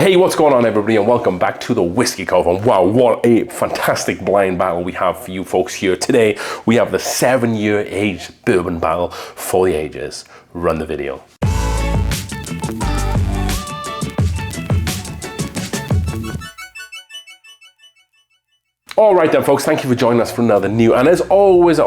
Hey, what's going on everybody, and welcome back to the Whiskey Cove. And wow, what a fantastic blind battle we have for you folks here today. We have the 7-year aged bourbon battle for the ages. Run the video. All right then, folks, thank you for joining us for another new and as always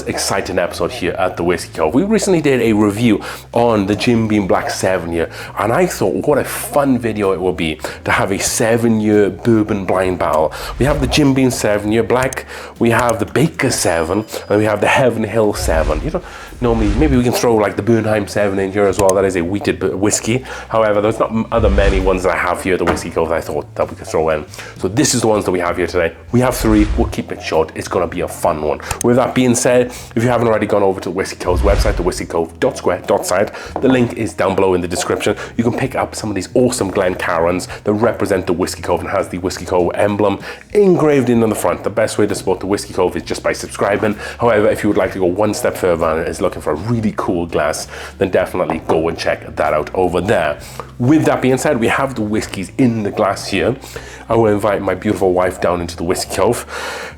exciting episode here at the Whiskey Cove. We recently did a review on the Jim Beam Black 7-year, and I thought what a fun video it would be to have a 7-year bourbon blind battle. We have the Jim Beam 7-year Black, we have the Baker 7, and we have the Heaven Hill 7. You know, normally maybe we can throw like the Bernheim 7 in here as well. That is a wheated whiskey. However, there's not many ones that I have here at the Whiskey Cove that I thought that we could throw in. So this is the ones that we have here today. We have 3, we'll keep it short. It's gonna be a fun one. With that being said, if you haven't already gone over to the Whiskey Cove's website, thewhiskeycove.square.site, the link is down below in the description. You can pick up some of these awesome Glencairns that represent the Whiskey Cove and has the Whiskey Cove emblem engraved in on the front. The best way to support the Whiskey Cove is just by subscribing. However, if you would like to go one step further and is looking for a really cool glass, then definitely go and check that out over there. With that being said, we have the whiskeys in the glass here. I will invite my beautiful wife down into the Whiskey Cove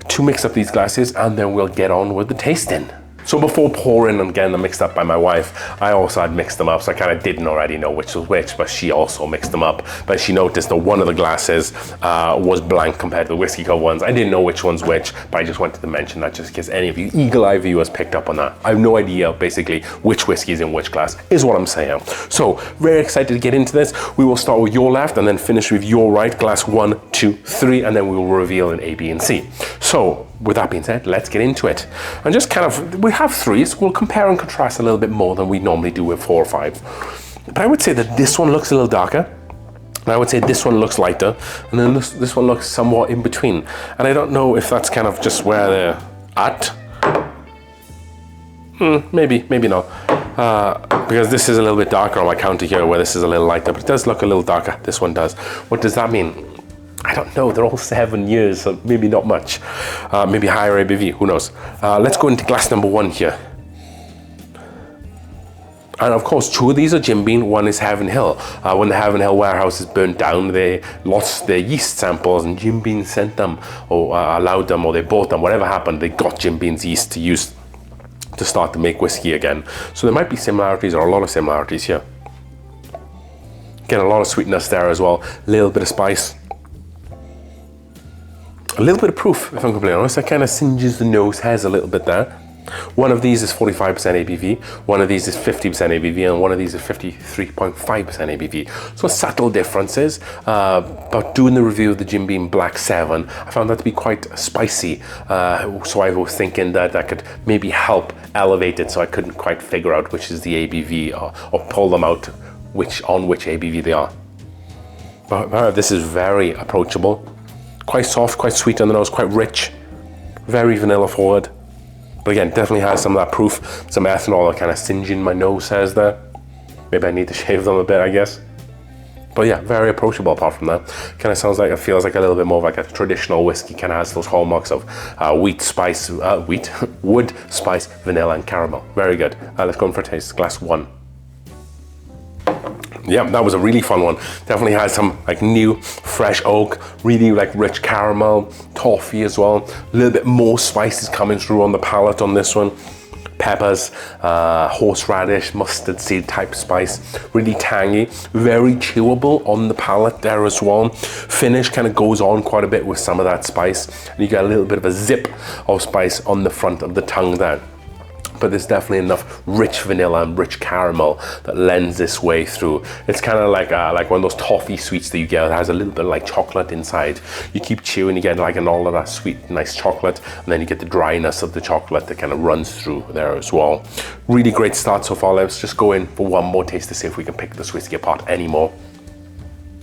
to mix up these glasses, and then we'll get on with the tasting. So before pouring and getting them mixed up by my wife, I also had mixed them up, so I kind of didn't already know which was which, but she also mixed them up. But she noticed that one of the glasses was blank compared to the Whiskey Cove ones. I didn't know which one's which, but I just wanted to mention that just in case any of you eagle-eye viewers picked up on that. I have no idea, basically, which whiskey is in which glass, is what I'm saying. So, very excited to get into this. We will start with your left and then finish with your right, glass 1, 2, 3, and then we will reveal in A, B, and C. So, with that being said, let's get into it. And just kind of, we have 3s, we'll compare and contrast a little bit more than we normally do with 4 or 5. But I would say that this one looks a little darker, and I would say this one looks lighter, and then this one looks somewhat in between. And I don't know if that's kind of just where they're at. Maybe not. Because this is a little bit darker on my counter here, where this is a little lighter, but it does look a little darker. This one does. What does that mean? I don't know, they're all 7 years, so maybe not much. Maybe higher ABV, who knows. Let's go into glass number 1 here. And of course, 2 of these are Jim Beam, 1 is Heaven Hill. When the Heaven Hill warehouse is burnt down, they lost their yeast samples, and Jim Beam sent them, or allowed them, or they bought them, whatever happened, they got Jim Beam's yeast to use to start to make whiskey again. So there might be similarities, or a lot of similarities here. Get a lot of sweetness there as well, a little bit of spice. A little bit of proof, if I'm completely honest. That kind of singes the nose hairs a little bit there. One of these is 45% ABV, one of these is 50% ABV, and one of these is 53.5% ABV. So subtle differences, but doing the review of the Jim Beam Black 7, I found that to be quite spicy. So I was thinking that that could maybe help elevate it, so I couldn't quite figure out which is the ABV or pull them out on which ABV they are. But this is very approachable. Quite soft, quite sweet on the nose, quite rich, very vanilla forward. But again, definitely has some of that proof, some ethanol that kind of singeing my nose hairs there. Maybe I need to shave them a bit, I guess. But yeah, very approachable apart from that. Kind of sounds like, it feels like a little bit more like a traditional whiskey, kind of has those hallmarks of wood, spice, vanilla, and caramel. Very good. Let's go in for a taste. Glass 1. Yeah, that was a really fun one. Definitely has some like new, fresh oak, really like rich caramel, toffee as well. A little bit more spices coming through on the palate on this one. Peppers, horseradish, mustard seed type spice. Really tangy, very chewable on the palate there as well. Finish kind of goes on quite a bit with some of that spice. And you get a little bit of a zip of spice on the front of the tongue there. But there's definitely enough rich vanilla and rich caramel that lends this way through. It's kind of like one of those toffee sweets that you get that has a little bit of like chocolate inside. You keep chewing, you get like all of that sweet, nice chocolate, and then you get the dryness of the chocolate that kind of runs through there as well. Really great start so far. Let's just go in for one more taste to see if we can pick this whiskey apart anymore.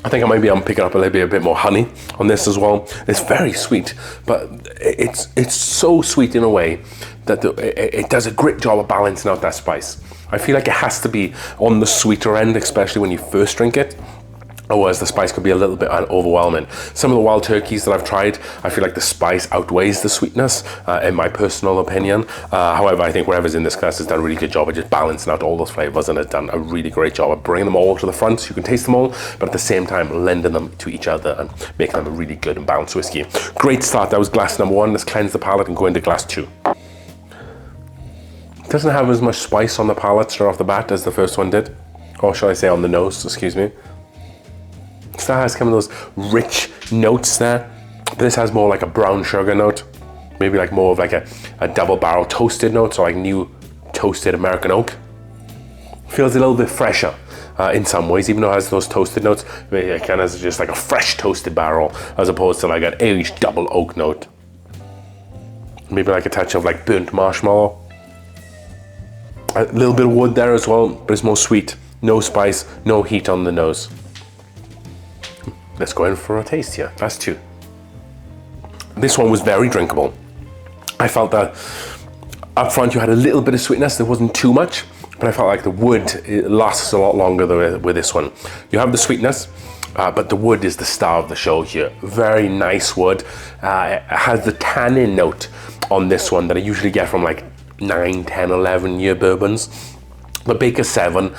I think I'm picking up a bit more honey on this as well. It's very sweet, but it's so sweet in a way that it does a great job of balancing out that spice. I feel like it has to be on the sweeter end, especially when you first drink it. Otherwise, the spice could be a little bit overwhelming. Some of the wild turkeys that I've tried, I feel like the spice outweighs the sweetness, in my personal opinion. However, I think whatever's in this glass has done a really good job of just balancing out all those flavors, and has done a really great job of bringing them all to the front so you can taste them all, but at the same time lending them to each other and making them a really good and balanced whiskey. Great start. That was glass number 1. Let's cleanse the palate and go into glass 2. It doesn't have as much spice on the palate straight off the bat as the first one did, or shall I say on the nose, excuse me. Still has kind of those rich notes there. This has more like a brown sugar note, maybe like more of like a double barrel toasted note, so like new toasted American oak. Feels a little bit fresher in some ways, even though it has those toasted notes. It kind of has just like a fresh toasted barrel as opposed to like an aged double oak note. Maybe like a touch of like burnt marshmallow. A little bit of wood there as well, but it's more sweet. No spice, no heat on the nose. Let's go in for a taste here. Glass 2. This one was very drinkable. I felt that up front you had a little bit of sweetness. There wasn't too much, but I felt like the wood, it lasts a lot longer with this one. You have the sweetness, but the wood is the star of the show here. Very nice wood. It has the tannin note on this one that I usually get from like 9, 10, 11 year bourbons. The Baker 7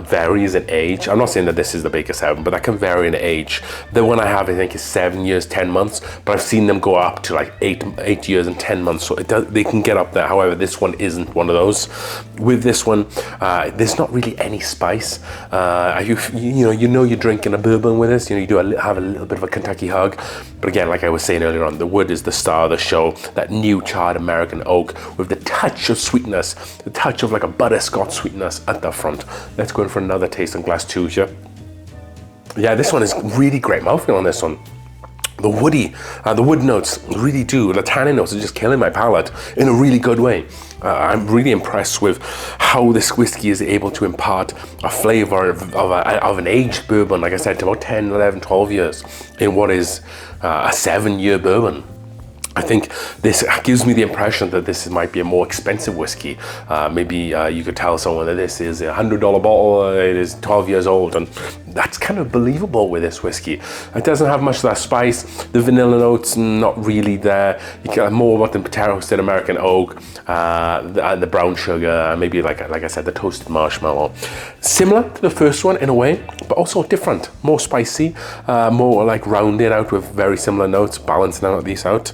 varies in age. I'm not saying that this is the Baker 7, but that can vary in age. The one I have, I think, is 7 years, 10 months, but I've seen them go up to like 8 years and 10 months, so they can get up there. However, this one isn't one of those. With this one, there's not really any spice. You know you're drinking a bourbon with this. You know, you do have a little bit of a Kentucky hug, but again, like I was saying earlier on, the wood is the star of the show. That new charred American oak with the touch of sweetness, the touch of like a butterscotch sweetness at the front. Let's go in for another taste on glass 2 here. Yeah, this one is really great mouthfeel on this one. The wood notes really do. The tannin notes are just killing my palate in a really good way. I'm really impressed with how this whiskey is able to impart a flavor of an aged bourbon, like I said, to about 10, 11, 12 years in what is a 7-year bourbon. I think this gives me the impression that this might be a more expensive whiskey. Maybe you could tell someone that this is a $100 bottle, it is 12 years old, and that's kind of believable with this whiskey. It doesn't have much of that spice. The vanilla notes, not really there. You get more about the toasted American oak, the brown sugar, maybe like I said, the toasted marshmallow. Similar to the first one in a way, but also different. More spicy, more like rounded out with very similar notes, balancing these out.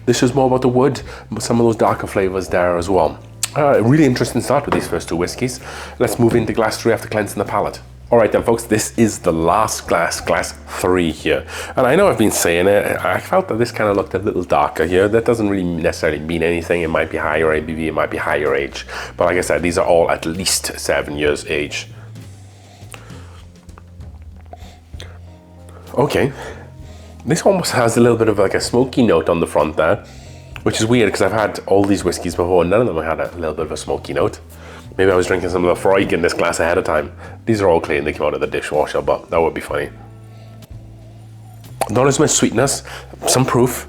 This is more about the wood, but some of those darker flavors there as well. Really interesting start with these first 2 whiskeys. Let's move into glass 3 after cleansing the palate. All right then, folks, this is the last glass 3 here. And I know I've been saying it, I felt that this kind of looked a little darker here. That doesn't really necessarily mean anything. It might be higher ABV, it might be higher age. But like I said, these are all at least 7 years age. Okay. This almost has a little bit of like a smoky note on the front there, which is weird because I've had all these whiskies before and none of them had a little bit of a smoky note. Maybe I was drinking some of the Freud in this glass ahead of time. These are all clean, they came out of the dishwasher, but that would be funny. Not as much sweetness, some proof,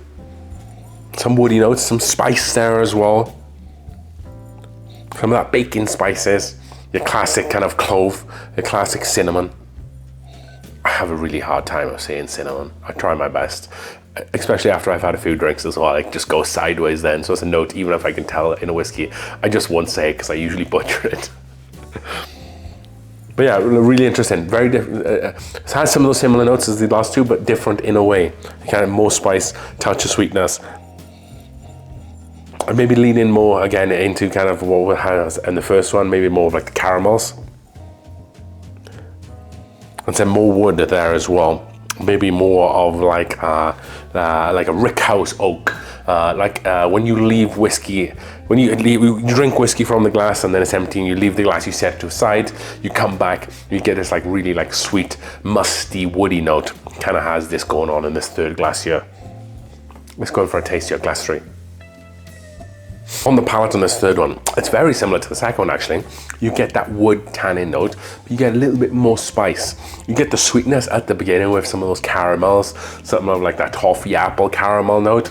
some woody notes, some spice there as well. Some of that baking spices, your classic kind of clove, your classic cinnamon. I have a really hard time of saying cinnamon. I try my best, especially after I've had a few drinks as well. I just go sideways then, so it's a note, even if I can tell in a whiskey, I just won't say it because I usually butcher it. But yeah, really interesting, very different. It has some of those similar notes as the last 2, but different in a way. Kind of more spice, touch of sweetness. And maybe lean in more again into kind of what it has in the first one, maybe more of like the caramels. And some more wood there as well. Maybe more of like a rickhouse oak. When you leave whiskey, when you drink whiskey from the glass and then it's empty and you leave the glass, you set it to the side, you come back, you get this like really like sweet, musty, woody note. Kind of has this going on in this 3rd glass here. Let's go in for a taste here, glass 3. On the palate on this 3rd one, it's very similar to the second one actually. You get that wood tannin note, but you get a little bit more spice. You get the sweetness at the beginning with some of those caramels, something of like that toffee apple caramel note,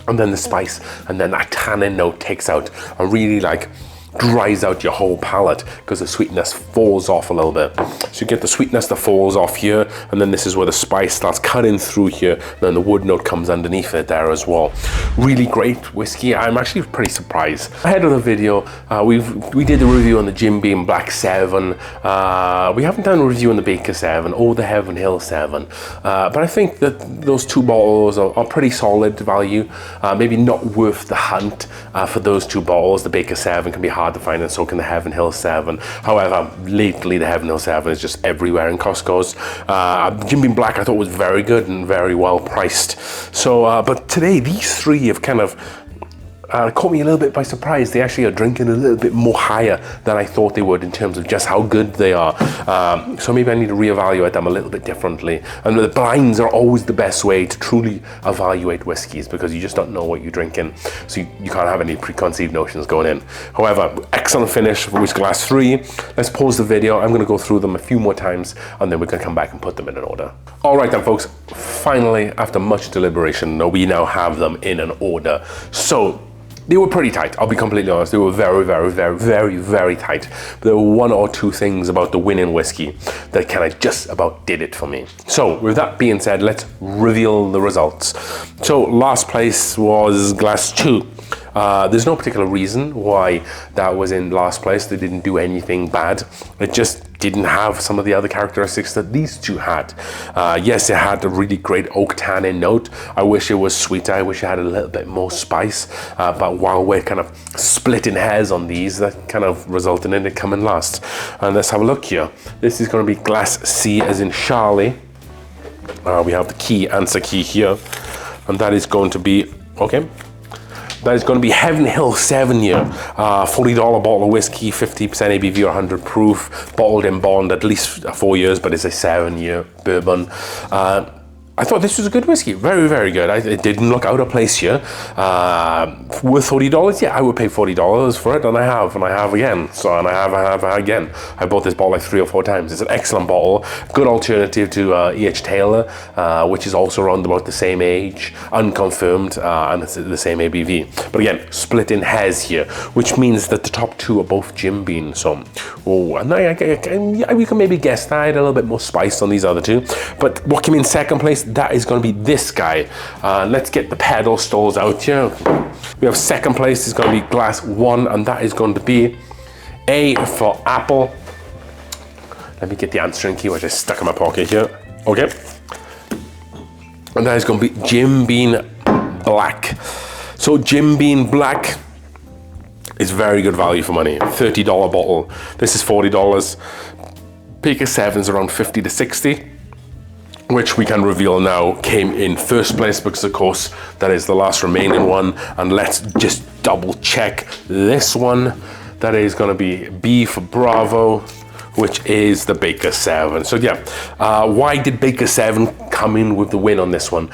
and then the spice, and then that tannin note takes out and really like dries out your whole palate because the sweetness falls off a little bit. So you get the sweetness that falls off here, and then this is where the spice starts cutting through here, and then the wood note comes underneath it there as well. Really great whiskey. I'm actually pretty surprised. Ahead of the video, we did the review on the Jim Beam Black 7. We haven't done a review on the Baker 7 or the Heaven Hill 7, but I think that those two bottles are pretty solid value. Maybe not worth the hunt for those two bottles. The Baker 7 can be hard to find, and so can the Heaven Hill 7. However, lately the Heaven Hill 7 is just everywhere in Costco's. Jim Beam Black I thought was very good and very well priced. So, but today these three have kind of caught me a little bit by surprise. They actually are drinking a little bit more higher than I thought they would in terms of just how good they are. So maybe I need to reevaluate them a little bit differently. And the blinds are always the best way to truly evaluate whiskies, because you just don't know what you're drinking. So you can't have any preconceived notions going in. However, excellent finish for Whiskey Glass 3. Let's pause the video. I'm going to go through them a few more times, and then we're going to come back and put them in an order. All right then, folks. Finally, after much deliberation, we now have them in an order. So they were pretty tight, I'll be completely honest. They were very, very, very, very, very tight. But there were one or two things about the winning whiskey that kind of just about did it for me. So with that being said, let's reveal the results. So last place was Glass 2. There's no particular reason why that was in last place. They didn't do anything bad. It just didn't have some of the other characteristics that these two had. Yes, it had a really great oak tannin note. I wish it was sweeter. I wish it had a little bit more spice. But while we're kind of splitting hairs on these, that kind of resulted in it coming last. And let's have a look here. This is going to be Glass C as in Charlie. We have the key, answer key here. And that is going to be, okay. That is going to be Heaven Hill 7 year, $40 bottle of whiskey, 50% ABV or 100 proof, bottled in bond at least 4 years, but it's a 7-year bourbon. I thought this was a good whiskey, very, very good. It didn't look out of place here. Worth $40? Yeah, I would pay $40 for it, and I have again. So, and I have again. I bought this bottle like 3 or 4 times. It's an excellent bottle, good alternative to E.H. Taylor, which is also around about the same age, unconfirmed, and it's the same ABV. But again, split in hairs here, which means that the top two are both Jim Beam. So, we can maybe guess that I had a little bit more spice on these other two. But what came in second place? That is going to be this guy. Let's get the pedal stalls out here. We have second place is going to be Glass 1, and that is going to be A for Apple. Let me get the answering key, which I stuck in my pocket here. Okay. And that is going to be Jim Beam Black. So Jim Beam Black is very good value for money. $30 bottle. This is $40. Baker 7 is around 50 to 60. Which we can reveal now came in first place, because of course that is the last remaining one. And let's just double check this one. That is going to be B for Bravo, which is the Baker 7. So yeah, why did Baker 7 come in with the win on this one?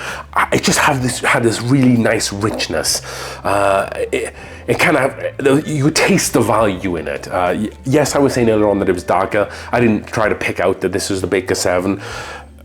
It just had this really nice richness. It kind of, you taste the value in it. Yes, I was saying earlier on that it was darker. I didn't try to pick out that this was the Baker 7.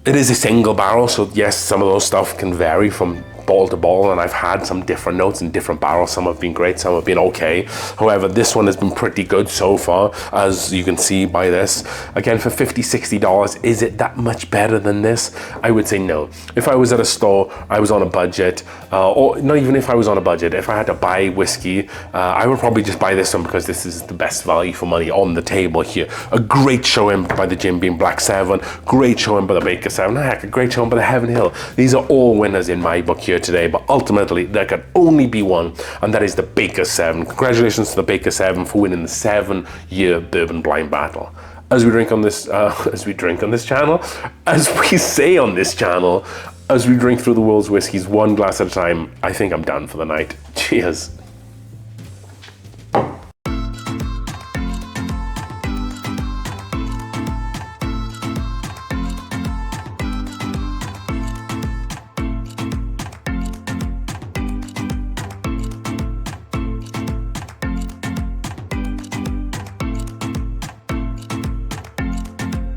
It is a single barrel, so yes, some of those stuff can vary from bottle to bottle, and I've had some different notes in different barrels. Some have been great, some have been okay. However, this one has been pretty good so far, as you can see by this. Again, for $50, $60, is it that much better than this? I would say no. If I was at a store, I was on a budget, or not even if I was on a budget, if I had to buy whiskey, I would probably just buy this one, because this is the best value for money on the table here. A great showing by the Jim Beam Black 7, great showing by the Baker 7, heck, a great showing by the Heaven Hill. These are all winners in my book here today, but ultimately there can only be one, and that is the Baker 7. Congratulations to the Baker 7 for winning the 7-year bourbon blind battle. As we drink on this, channel, as we say on this channel, as we drink through the world's whiskies one glass at a time, I think I'm done for the night. Cheers.